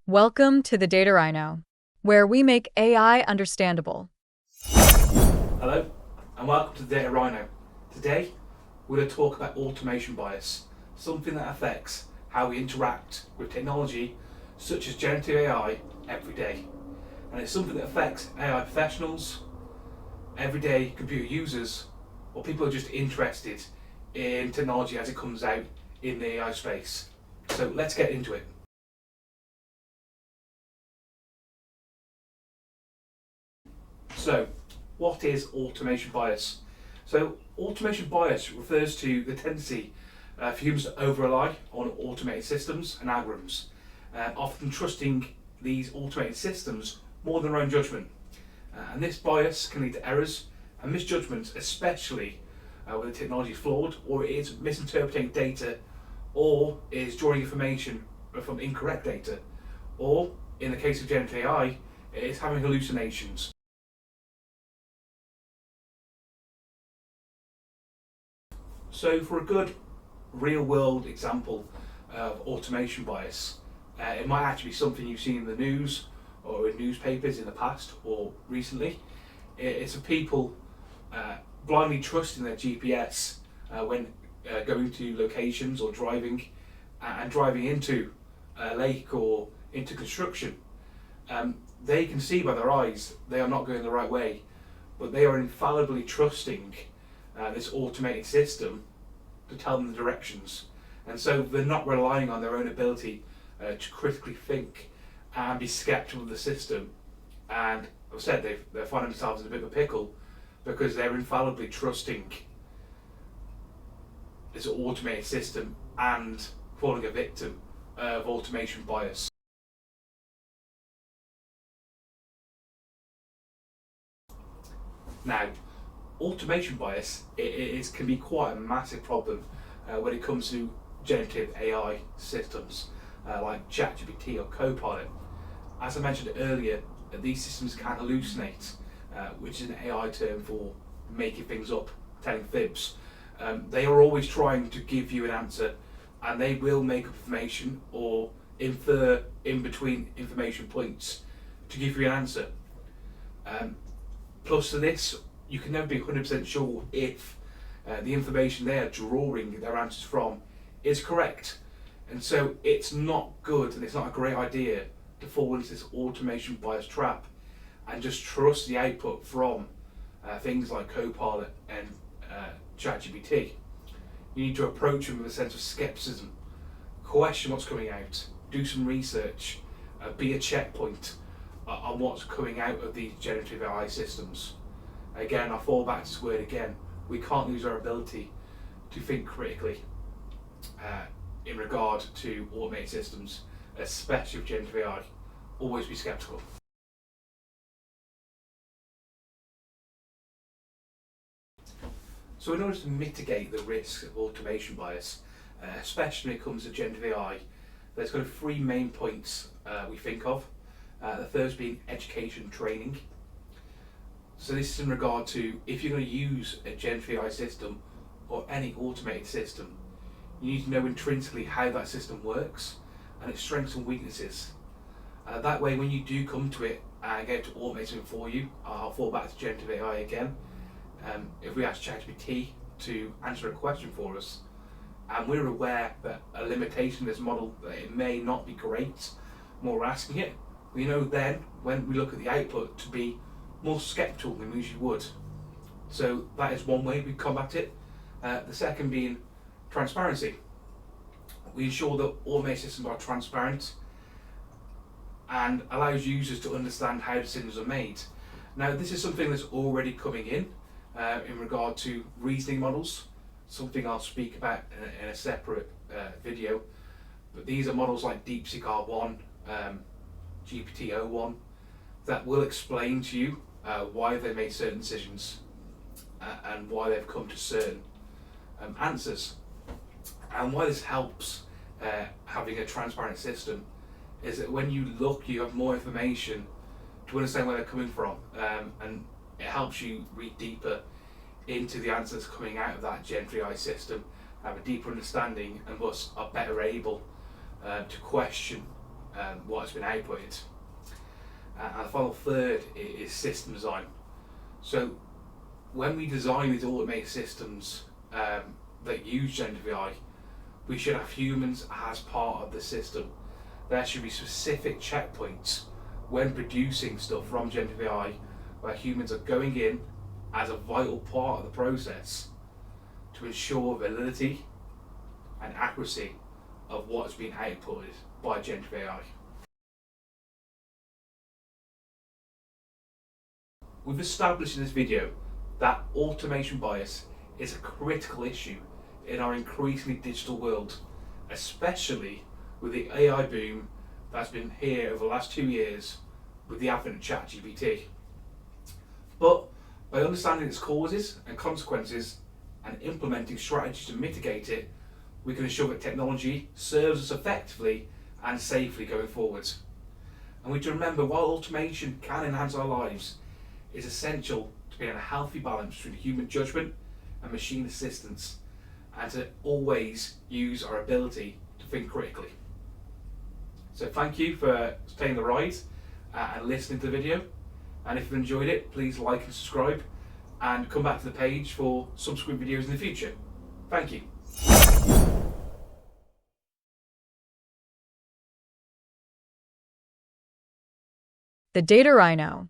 Welcome to the Data Rhino, where we make AI understandable. Hello, and welcome to the Data Rhino. Today, we're going to talk about automation bias, something that affects how we interact with technology such as generative AI every day. And it's something that affects AI professionals, everyday computer users, or people who are just interested in technology as it comes out in the AI space. So let's get into it. So, what is automation bias? So, automation bias refers to the tendency for humans to over-rely on automated systems and algorithms, often trusting these automated systems more than their own judgment. And this bias can lead to errors and misjudgments, especially when the technology is flawed, or it is misinterpreting data, or is drawing information from incorrect data, or in the case of generative AI, it is having hallucinations. So for a good real world example of automation bias, it might actually be something you've seen in the news or in newspapers in the past or recently. It's of people blindly trusting their GPS when going to locations or driving and driving into a lake or into construction. They can see by their eyes they are not going the right way, but they are infallibly trusting this automated system to tell them the directions. And so they're not relying on their own ability to critically think and be skeptical of the system. And I've said they're finding themselves in a bit of a pickle because they're infallibly trusting this automated system and falling a victim of automation bias. Now, automation bias can be quite a massive problem when it comes to generative AI systems like ChatGPT or Copilot. As I mentioned earlier, these systems can hallucinate, which is an AI term for making things up, telling fibs. They are always trying to give you an answer, and they will make up information or infer in between information points to give you an answer. Plus to this, you can never be 100% sure if the information they are drawing their answers from is correct. And so it's not good and it's not a great idea to fall into this automation bias trap and just trust the output from things like Copilot and ChatGPT. You need to approach them with a sense of skepticism, question what's coming out, do some research, be a checkpoint on what's coming out of these generative AI systems. Again, I fall back to this word again. We can't lose our ability to think critically in regard to automated systems, especially with generative AI. Always be skeptical. So in order to mitigate the risks of automation bias, especially when it comes to generative AI, there's kind of three main points we think of. The first being education training. So this is in regard to if you're going to use a generative AI system or any automated system, you need to know intrinsically how that system works and its strengths and weaknesses. That way, when you do come to it and get it to automate something for you, I'll fall back to generative AI again. If we ask ChatGPT to answer a question for us, and we're aware that a limitation of this model, that it may not be great when we're asking it, we know then when we look at the output to be more skeptical than we usually would. So that is one way we combat it. The second being transparency. We ensure that automated systems are transparent and allows users to understand how decisions are made. Now, this is something that's already coming in regard to reasoning models, something I'll speak about in a separate video. But these are models like DeepSeek R1, GPT-O1, that will explain to you why they made certain decisions and why they've come to certain answers. And why this helps having a transparent system is that when you look, you have more information to understand where they're coming from, and it helps you read deeper into the answers coming out of that generative AI system, have a deeper understanding, and thus are better able to question what has been outputted. And the final third is system design. So when we design these automated systems that use generative AI, we should have humans as part of the system. There should be specific checkpoints when producing stuff from generative AI where humans are going in as a vital part of the process to ensure validity and accuracy of what has been outputted by generative AI. We've established in this video that automation bias is a critical issue in our increasingly digital world, especially with the AI boom that's been here over the last 2 years with the advent of ChatGPT. But by understanding its causes and consequences and implementing strategies to mitigate it, we can ensure that technology serves us effectively and safely going forwards. And we need to remember, while automation can enhance our lives, it's essential to be in a healthy balance between human judgment and machine assistance, and to always use our ability to think critically. So thank you for staying the ride and listening to the video. And if you've enjoyed it, please like and subscribe, and come back to the page for subsequent videos in the future. Thank you. The Data Rhino.